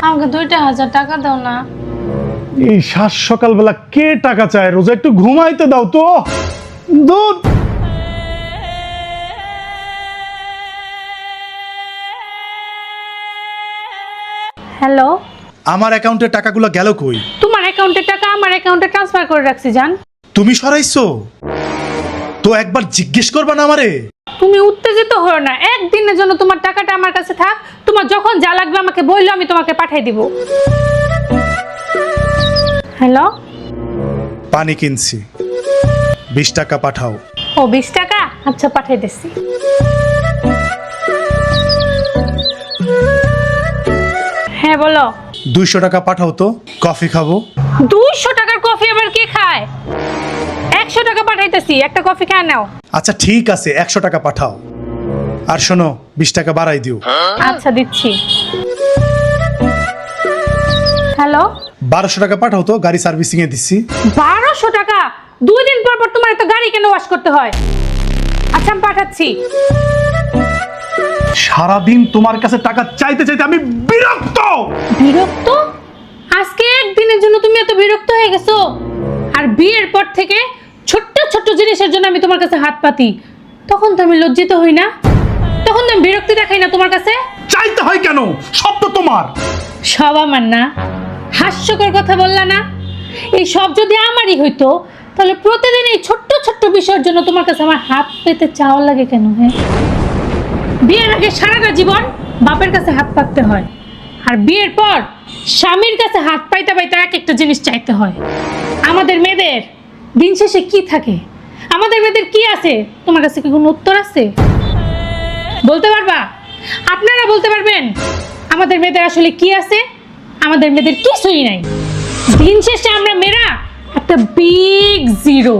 আমাকে 2,000 টাকা দাও না। এই সাত সকালবেলা কে টাকা চায়? রোজা একটু ঘুমাইতে দাও তো। দূর। হ্যালো, আমার অ্যাকাউন্টের টাকাগুলো গেল কই? তোমার অ্যাকাউন্টের টাকা আমার অ্যাকাউন্টে ট্রান্সফার করে রাখছি জান। তুমি সরাইছো তো? একবার জিজ্ঞেস করবা না আমারে? তুমি উত্তেজিত হও না, একদিনের জন্য তোমার টাকাটা আমার কাছে থাক। তোমার যখন যা লাগবে আমাকে বললো, আমি তোমাকে পাঠিয়ে দিব। হ্যালো, পানি কিনছি, 20 টাকা পাঠাও। ও 20 টাকা, আচ্ছা পাঠিয়ে দিচ্ছি। হ্যাঁ বলো। 200 টাকা পাঠাও তো, কফি খাবো। 200 টাকার কফি আবার কে খায়? 100 টাকা পাঠাইতেছি, একটা কফি খেয়ে নাও। আচ্ছা ঠিক আছে, 100 টাকা পাঠাও। আর শোনো, 20 টাকা বাড়াই দিও। আচ্ছা দিচ্ছি। হ্যালো, 1200 টাকা পাঠাও তো, গাড়ি সার্ভিসিং এ দিচ্ছি। 1200 টাকা? 2 দিন পর পর তোমার এত গাড়ি কেন ওয়াশ করতে হয়? আচ্ছা আমি পাঠাচ্ছি। সারাদিন তোমার কাছে টাকা চাইতে চাইতে আমি বিরক্ত। বিরক্ত? আজকে একদিনের জন্য তুমি এত বিরক্ত হয়ে গেছো? আর বিয়ের পর থেকে ছোট্ট ছোট্ট জিনিসের জন্য আমি তোমার কাছে হাত পাতি, তখন তো আমি লজ্জিত হই না? তখন তো আমি বিরক্তি দেখাই না তোমার কাছে? চাইতে হয় কেন? সব তো তোমার। সব আমার না? হাস্যকর কথা বললা না? এই সব যদি আমারই হইতো, তাহলে প্রতিদিন এই ছোট্ট ছোট্ট বিষয়ের জন্য তোমার কাছে আমার হাত পেতে চাওয়া লাগে কেন? হ্যাঁ, বিয়ের আগে সারাটা জীবন বাপের কাছে হাত পাততে হয়, আর বিয়ের পর স্বামীর কাছে হাত পাইতে পাইতে এক একটা জিনিস চাইতে হয়। আমাদের মেয়েদের দিন শেষে কি থাকে? আমাদের মেয়েদের কি আছে? তোমার কাছে কি কোনো উত্তর আছে? বলতে পারবা? আপনারা বলতে পারবেন আমাদের মেয়েদের আসলে কি আছে? আমাদের মেয়েদের কিছুই নাই। দিন শেষে আমরা মেয়েরা একটা বিগ জিরো।